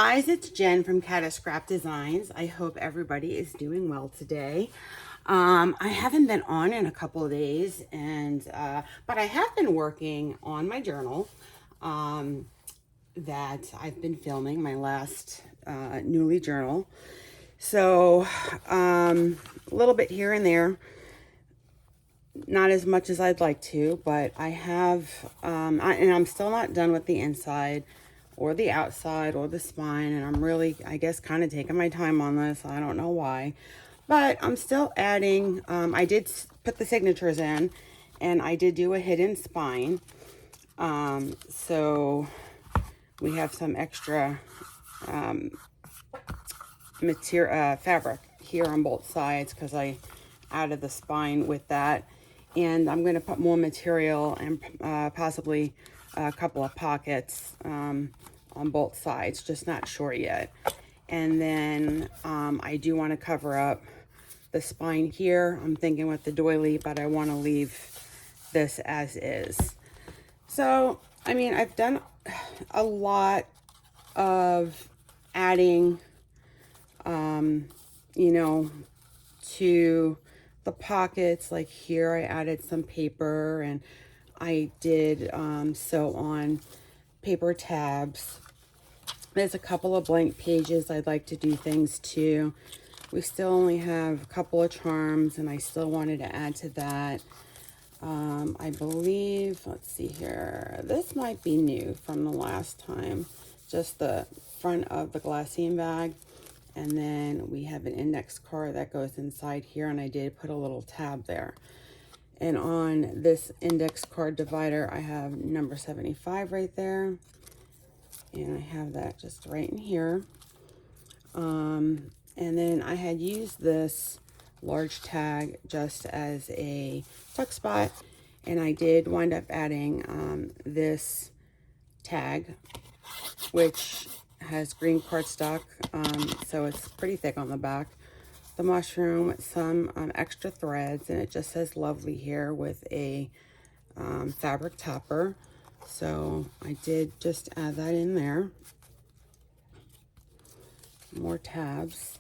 guys, it's Jen from Catascrapdesigns. I hope everybody is doing well today. I haven't been on in a couple of days, and but I have been working on my journal that I've been filming, my last newly journal. So a little bit here and there, not as much as I'd like to, but I have, and I'm still not done with the inside or the outside or the spine, and I'm really, I guess, kind of taking my time on this. I don't know why, but I'm still adding, I did put the signatures in, and I did do a hidden spine. So we have some extra material, fabric here on both sides because I added the spine with that. And I'm going to put more material and possibly a couple of pockets on both sides, just not sure yet. And then I do want to cover up the spine here. I'm thinking with the doily, but I want to leave this as is. So, I mean, I've done a lot of adding, you know, to the pockets. Like here I added some paper, and I did sew on paper tabs. There's a couple of blank pages I'd like to do things to. We still only have a couple of charms, and I still wanted to add to that. I believe, let's see here, this might be new from the last time, just the front of the glassine bag. And then we have an index card that goes inside here, and I did put a little tab there. And on this index card divider, I have number 75 right there. And I have that just right in here. And then I had used this large tag just as a tuck spot. And I did wind up adding this tag, which has green cardstock, so it's pretty thick on the back. The mushroom with some extra threads, and it just says lovely here with a fabric topper. So I did just add that in there. More tabs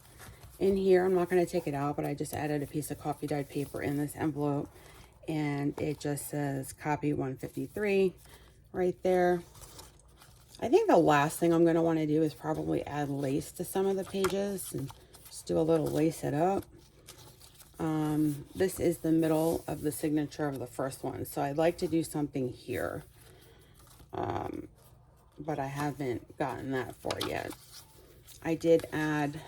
in here. I'm not going to take it out, but I just added a piece of coffee dyed paper in this envelope, and it just says copy 153 right there. I think the last thing I'm going to want to do is probably add lace to some of the pages and just do a little lace it up. This is the middle of the signature of the first one, so I'd like to do something here, but I haven't gotten that far yet. I did add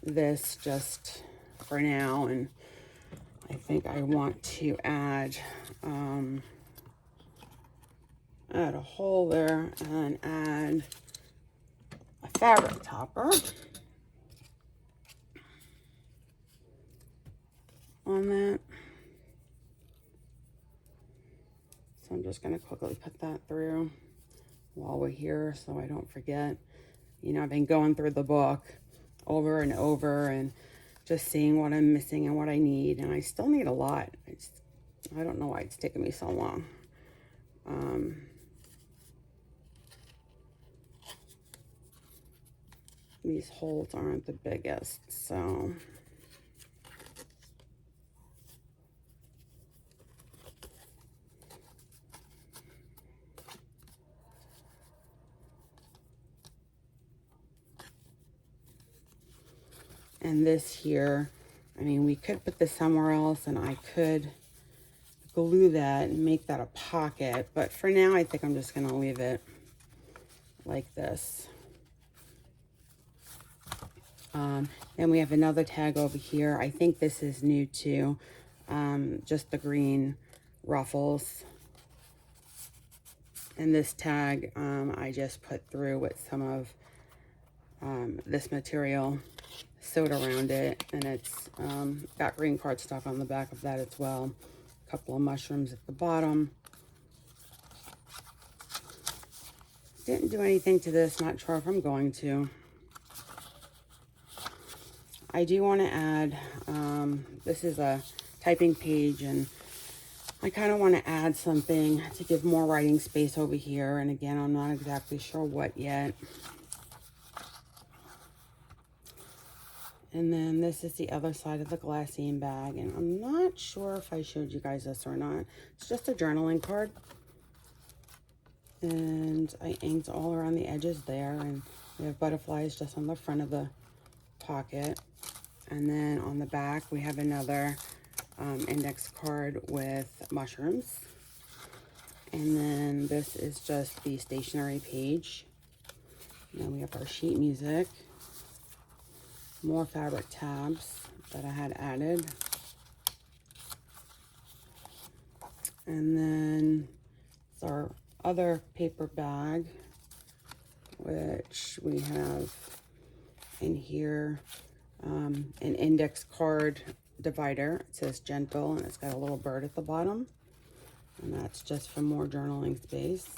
this just for now, and I think I want to add add a hole there and add a fabric topper on that. So I'm just going to quickly put that through while we're here so I don't forget. You know, I've been going through the book over and over and just seeing what I'm missing and what I need, and I still need a lot. I don't know why it's taking me so long. These holes aren't the biggest, so and this here, I mean, we could put this somewhere else, and I could glue that and make that a pocket, but for now I think I'm just going to leave it like this. Then we have another tag over here. I think this is new too, just the green ruffles. And this tag I just put through with some of this material sewed around it, and it's got green cardstock on the back of that as well. A couple of mushrooms at the bottom. Didn't do anything to this, not sure if I'm going to. I do want to add, this is a typing page, and I kind of want to add something to give more writing space over here. And again, I'm not exactly sure what yet. And then this is the other side of the glassine bag. And I'm not sure if I showed you guys this or not. It's just a journaling card. And I inked all around the edges there. And we have butterflies just on the front of the pocket. And then on the back, we have another index card with mushrooms. And then this is just the stationery page. And then we have our sheet music. More fabric tabs that I had added. And then it's our other paper bag, which we have in here an index card divider. It says gentle, and it's got a little bird at the bottom. And that's just for more journaling space.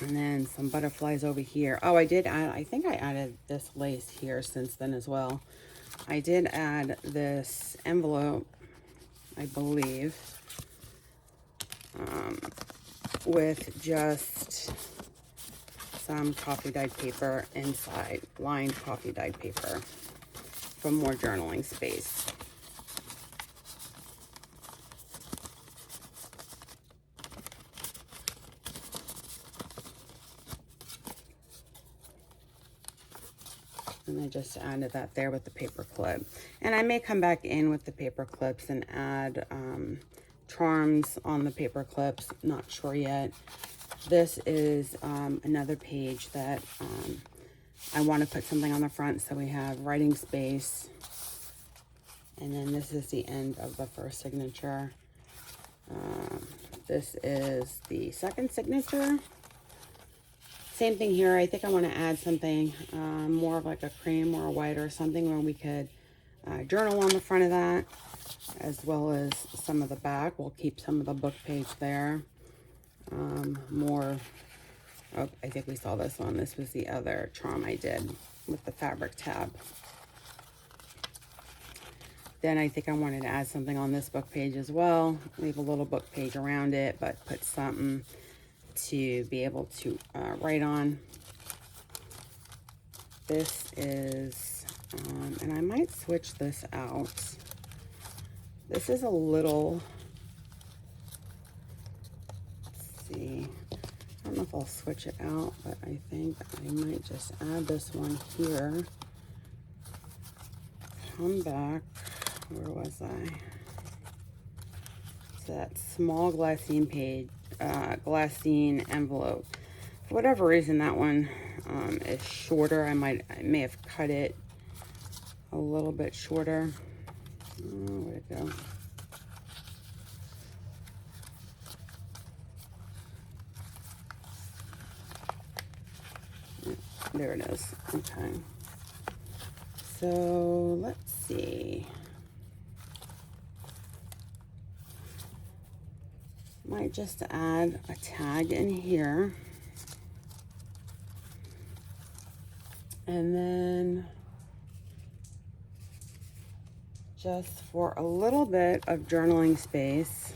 And then some butterflies over here. Oh, I did add, I think I added this lace here since then as well. I did add this envelope, I believe, with just some coffee dyed paper inside, lined coffee dyed paper for more journaling space. And I just added that there with the paper clip. And I may come back in with the paper clips and add charms on the paper clips. Not sure yet. This is another page that I want to put something on the front, so we have writing space. And then this is the end of the first signature. This is the second signature. Same thing here. I think I want to add something more of like a cream or a white or something where we could journal on the front of that, as well as some of the back. We'll keep some of the book page there. More, oh, I think we saw this one. This was the other charm I did with the fabric tab. Then I think I wanted to add something on this book page as well. Leave a little book page around it, but put something to be able to write on. This is, and I might switch this out. This is a little, let's see, I don't know if I'll switch it out, but I think I might just add this one here. Come back, where was I? It's that small glassine page. Glassine envelope. For whatever reason, that one is shorter. I may have cut it a little bit shorter. Oh, where'd it go? There it is. Okay. So let's see. Might just add a tag in here. And then just for a little bit of journaling space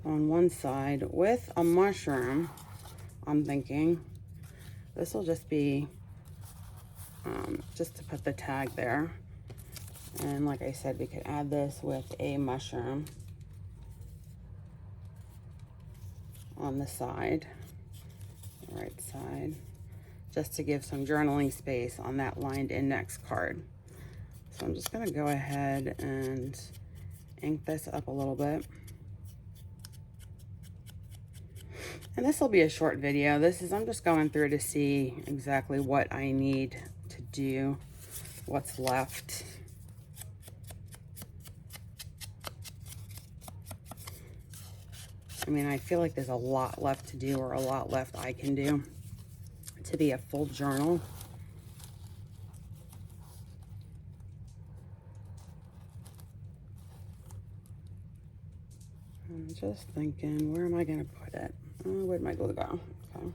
on one side with a mushroom, I'm thinking this will just be just to put the tag there. And like I said, we could add this with a mushroom on the side, the right side, just to give some journaling space on that lined index card. So I'm just going to go ahead and ink this up a little bit. And this will be a short video. I'm just going through to see exactly what I need to do, what's left. I mean, I feel like there's a lot left to do, or a lot left I can do to be a full journal. I'm just thinking, where am I going to put it? Oh, where'd my glue go? Okay.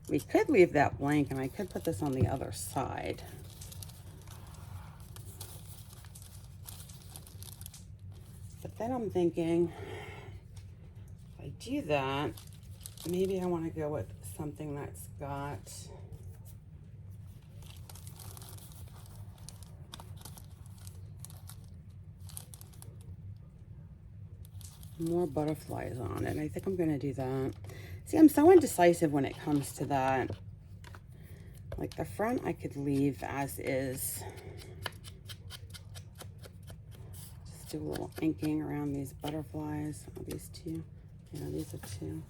We could leave that blank, and I could put this on the other side. But But then I'm thinking, if I do that, maybe I want to go with something that's got more butterflies on it. I think I'm going to do that. See, I'm so indecisive when it comes to that. Like the front I could leave as is. Just do a little inking around these butterflies. Oh, these two. Yeah, these are two.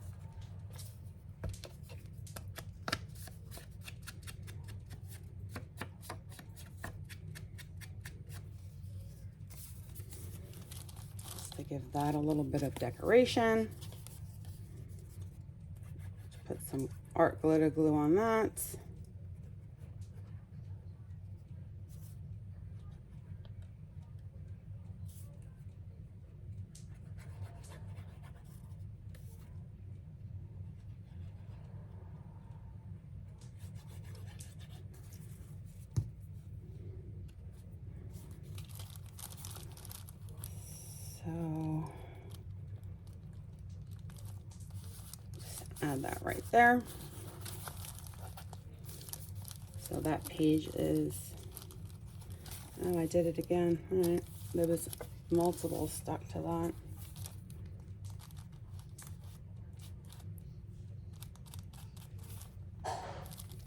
Just to give that a little bit of decoration. Put some art glitter glue on that. So just add that right there. So that page is, oh, I did it again. All right, there was multiple stuck to that.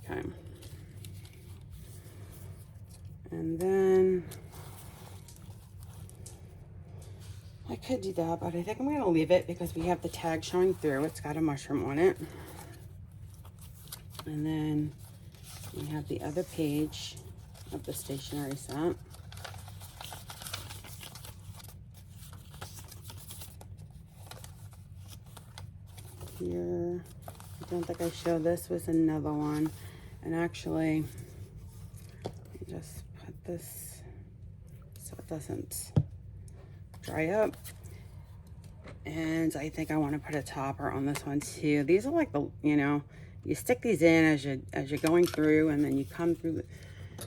Okay. And then I could do that, but I think I'm going to leave it because we have the tag showing through. It's got a mushroom on it. And then we have the other page of the stationery set. Here, I don't think I showed this, was another one. And actually, just put this so it doesn't dry up. And I think I want to put a topper on this one too. These are like the, you know, you stick these in as you're going through, and then you come through the,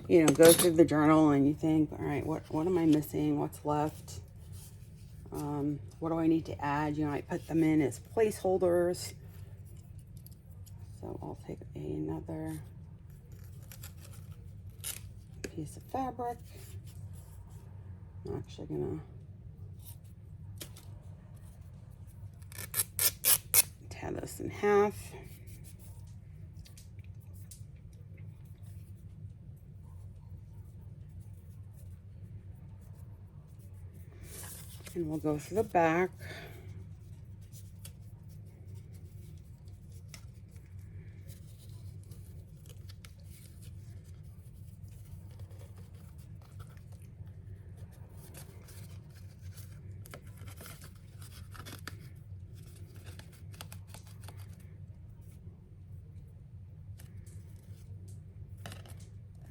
you know, go through the journal and you think, all right, what am I missing? What's left? What do I need to add? You know, I put them in as placeholders. So I'll take another piece of fabric. I'm actually gonna tear this in half. And we'll go through the back.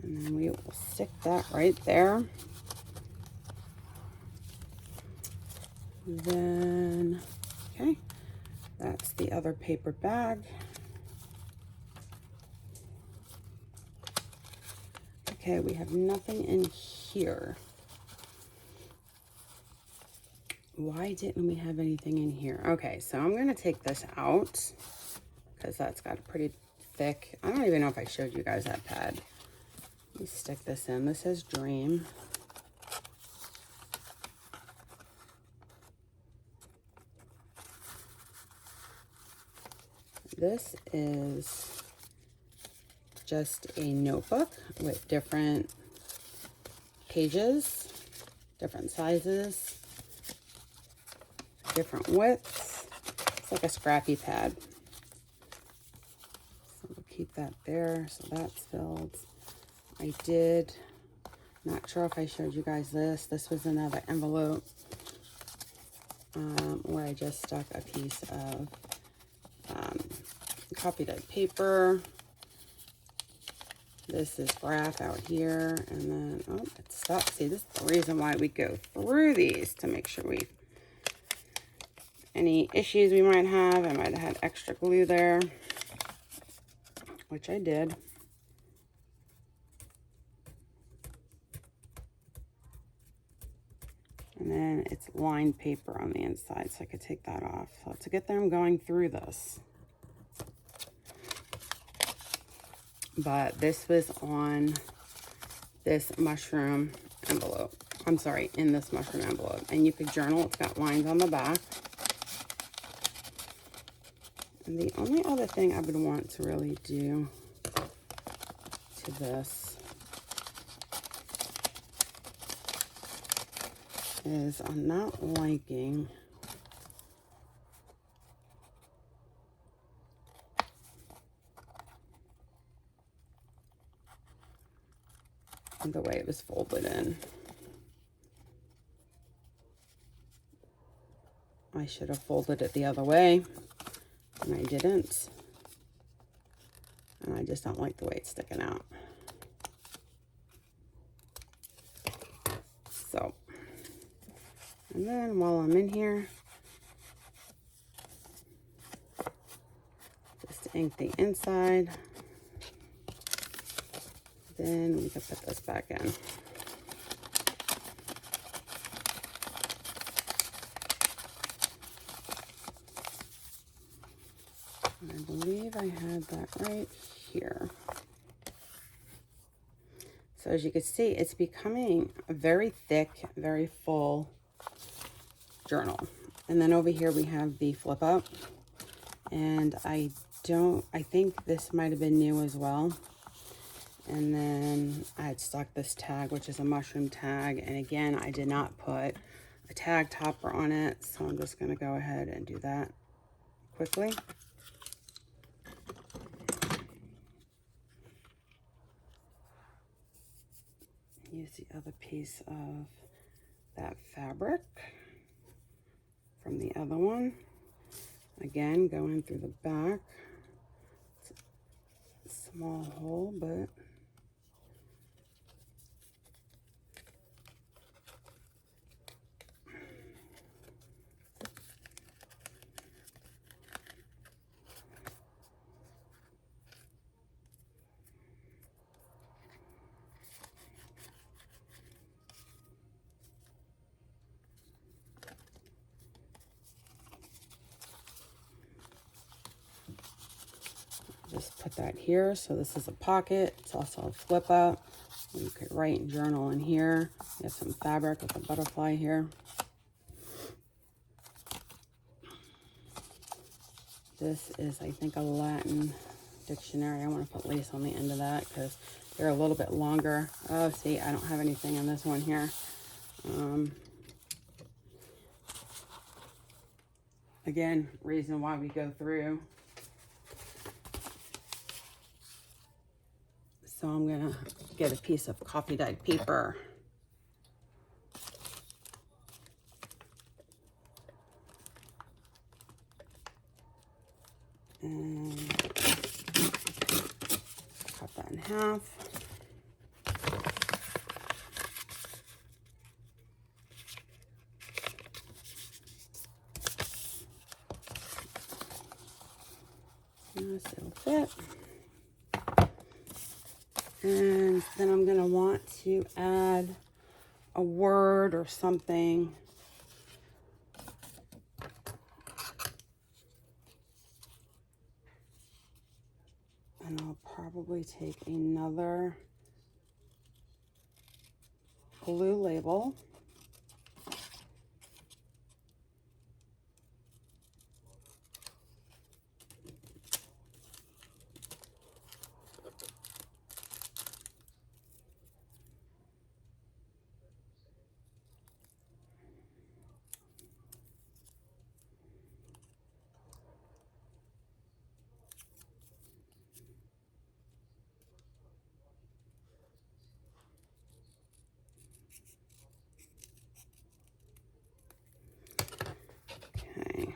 And then we will stick that right there. Then, okay, that's the other paper bag. Okay, we have nothing in here. Why didn't we have anything in here? Okay, so I'm gonna take this out because that's got a pretty thick, I don't even know if I showed you guys that pad. Let me stick this in. This says Dream. This is just a notebook with different pages, different sizes, different widths. It's like a scrappy pad. So we'll keep that there. So that's filled. I did, not sure if I showed you guys this. This was another envelope where I just stuck a piece of copy dyed paper. This is graph out here, and then, oh, it stopped. See, this is the reason why we go through these, to make sure we, any issues we might have. I might have had extra glue there, which I did. And then it's lined paper on the inside, so I could take that off. So to get them going through this. But this was on this mushroom envelope. I'm sorry, in this mushroom envelope. And you could journal. It's got lines on the back. And the only other thing I would want to really do to this is I'm not liking the way it was folded in. I should have folded it the other way, and I didn't. And I just don't like the way it's sticking out. So, and then while I'm in here, just ink the inside. Then we can put this back in. I believe I had that right here. So as you can see, it's becoming a very thick, very full journal. And then over here we have the flip up. And I think this might have been new as well. And then I had stuck this tag, which is a mushroom tag. And again, I did not put a tag topper on it. So I'm just going to go ahead and do that quickly. Use the other piece of that fabric from the other one. Again, going through the back. It's a small hole, but just put that here. So this is a pocket. It's also a flip up. You could write and journal in here. You have some fabric with a butterfly here. This is, I think, a Latin dictionary. I want to put lace on the end of that because they're a little bit longer. Oh, see, I don't have anything in this one here. Again, reason why we go through. So I'm gonna get a piece of coffee dyed paper. And cut that in half. Yes, it'll fit. And then I'm going to want to add a word or something. And I'll probably take another blue label. Okay.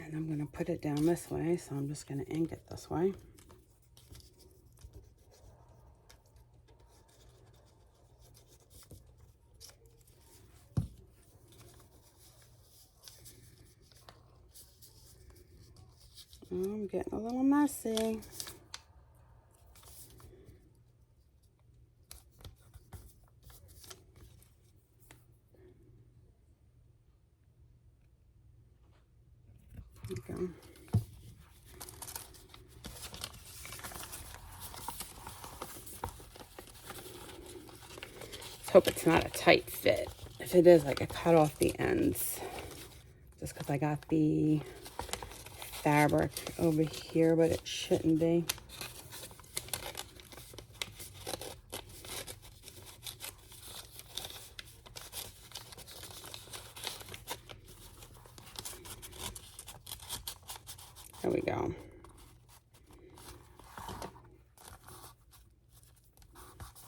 And I'm going to put it down this way, so I'm just going to ink it this way. I'm getting a little messy. There we go. Let's hope it's not a tight fit. If it is, I could cut off the ends. Just because I got the fabric over here, but it shouldn't be. There we go.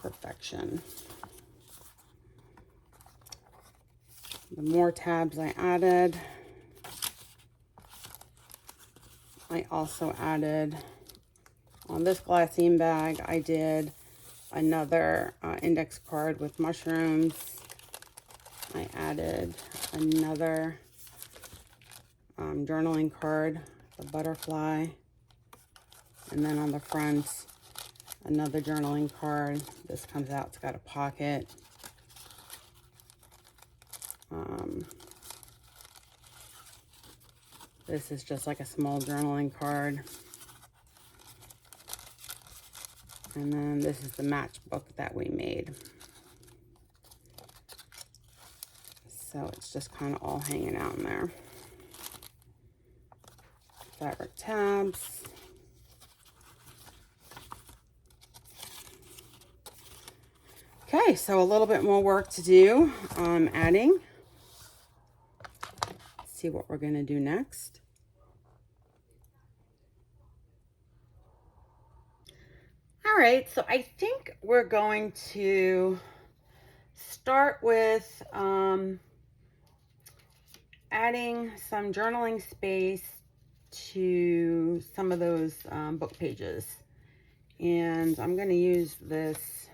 Perfection. The more tabs I added, I also added on this glassine bag, I did another index card with mushrooms. I added another journaling card, the butterfly, and then on the front, another journaling card. This comes out, it's got a pocket. This is just like a small journaling card. And then this is the matchbook that we made. So it's just kind of all hanging out in there. Fabric tabs. Okay, so a little bit more work to do. Adding. Let's see what we're going to do next. All right, so I think we're going to start with adding some journaling space to some of those book pages. And I'm going to use this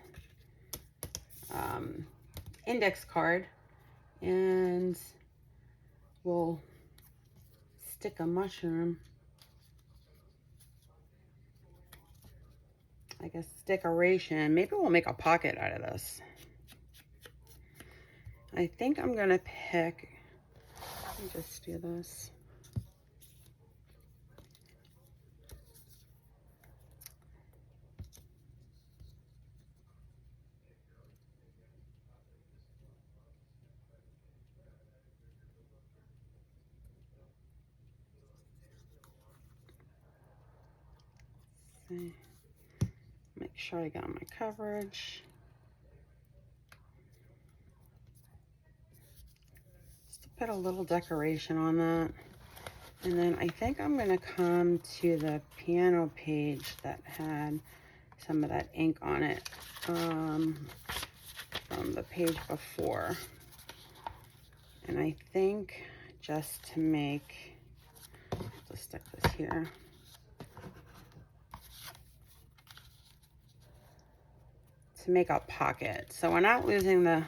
index card, and we'll stick a mushroom. I guess decoration. Maybe we'll make a pocket out of this. I think I'm gonna pick, let me just do this. See. Make sure I got my coverage. Just to put a little decoration on that. And then I think I'm gonna come to the piano page that had some of that ink on it from the page before. And I think just to make, I'll just stick this here. To make a pocket. So we're not losing the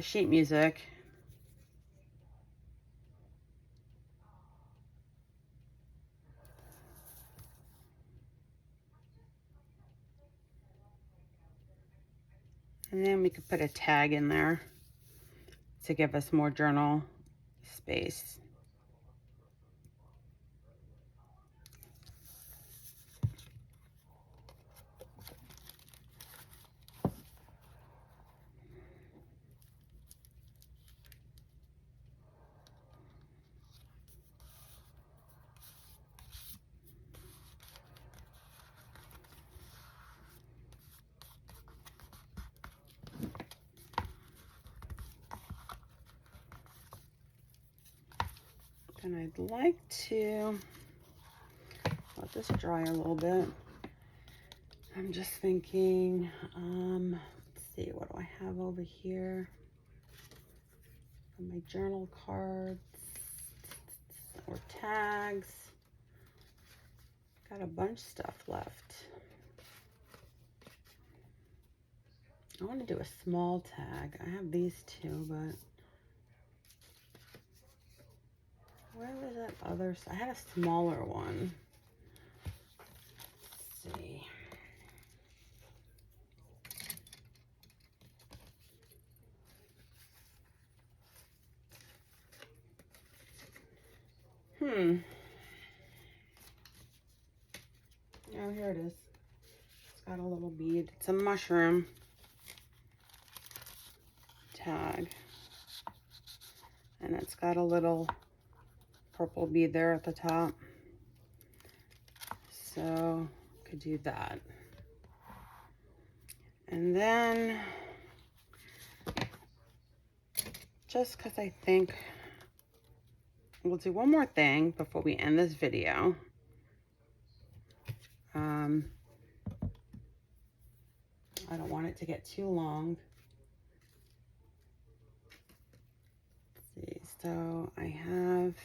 sheet music. And then we could put a tag in there to give us more journal space. And I'd like to let this dry a little bit. I'm just thinking, let's see, what do I have over here? My journal cards or tags. Got a bunch of stuff left. I want to do a small tag. I have these two, but Where was that other? I had a smaller one. Let's see. Oh, here it is. It's got a little bead. It's a mushroom tag. And it's got a little purple bead there at the top. So, could do that. And then, just because I think we'll do one more thing before we end this video. I don't want it to get too long. Let's see, so I have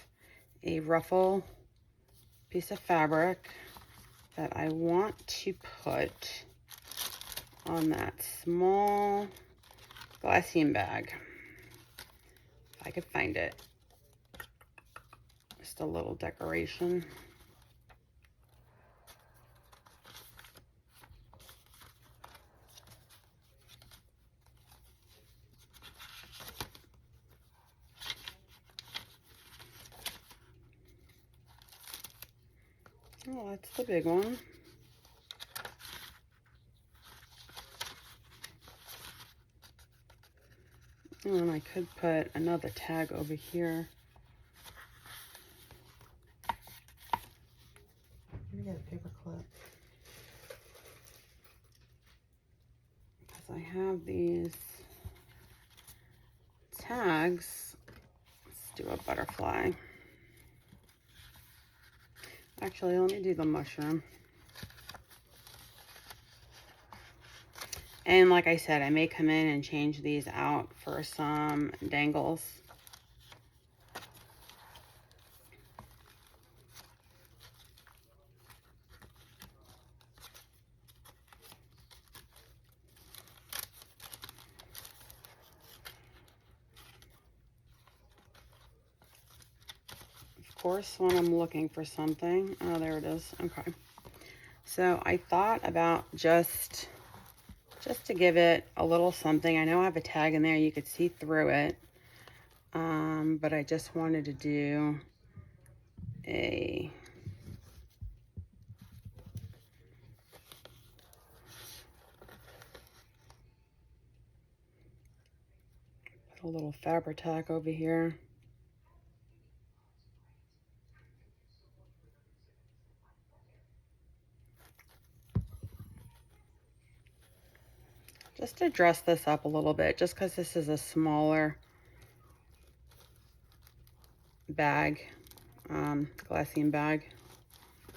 a ruffle piece of fabric that I want to put on that small glassine bag. If I could find it. Just a little decoration. Oh, that's the big one. And I could put another tag over here. Let me get a paper clip. Because I have these tags. Let's do a butterfly. Actually, let me do the mushroom. And like I said, I may come in and change these out for some dangles. Of course, when I'm looking for something. Oh, there it is. Okay. So I thought about just to give it a little something. I know I have a tag in there. You could see through it. But I just wanted to do a put a little Fabri-Tac over here. Just to dress this up a little bit, just because this is a smaller bag, glassine bag,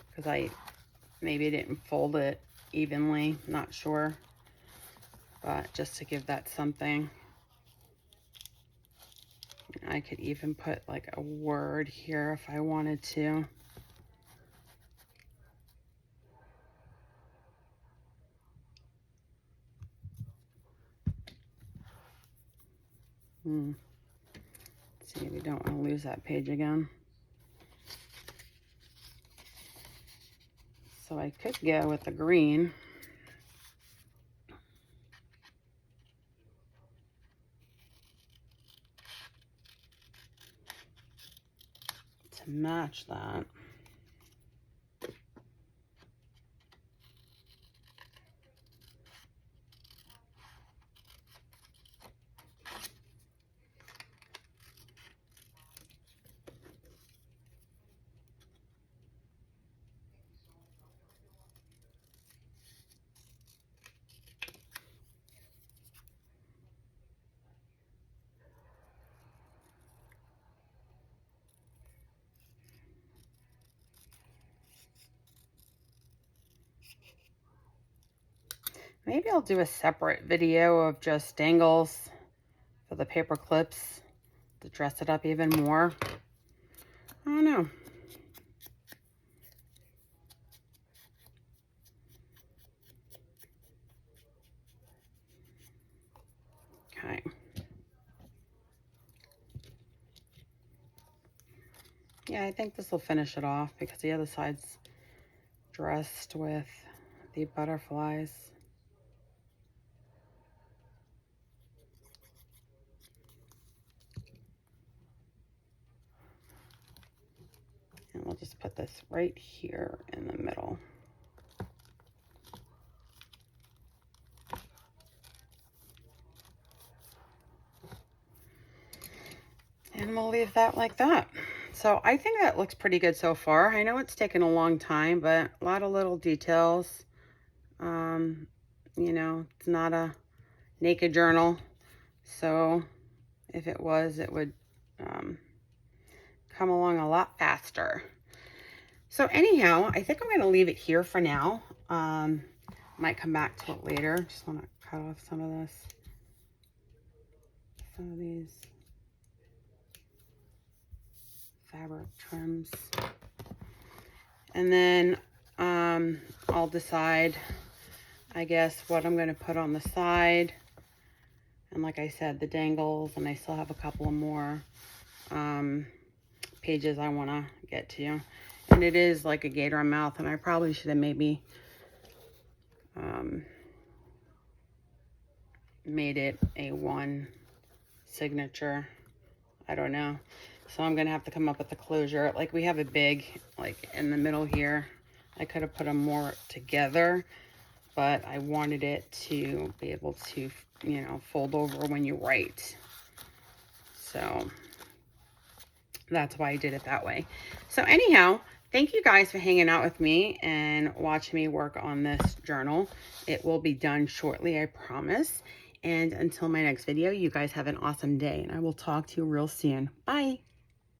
because I maybe didn't fold it evenly, not sure, but just to give that something. I could even put like a word here if I wanted to. Let's see, we don't want to lose that page again. So I could go with the green. To match that. Maybe I'll do a separate video of just dangles for the paper clips to dress it up even more. I don't know. Okay. Yeah, I think this will finish it off because the other side's dressed with the butterflies. And we'll just put this right here in the middle. And we'll leave that like that. So I think that looks pretty good so far. I know it's taken a long time, but a lot of little details. You know, it's not a naked journal. So if it was, it would come along a lot faster. So anyhow, I think I'm going to leave it here for now. Might come back to it later. Just want to cut off some of these fabric trims. And then I'll decide, I guess, what I'm going to put on the side. And like I said, the dangles, and I still have a couple of more pages I want to get to. And it is like a gator mouth, and I probably should have maybe made it a one signature. I don't know. So I'm going to have to come up with a closure. Like we have a big, like in the middle here. I could have put them more together, but I wanted it to be able to, you know, fold over when you write. So that's why I did it that way. So anyhow, thank you guys for hanging out with me and watching me work on this journal. It will be done shortly, I promise. And until my next video, you guys have an awesome day, and I will talk to you real soon. Bye.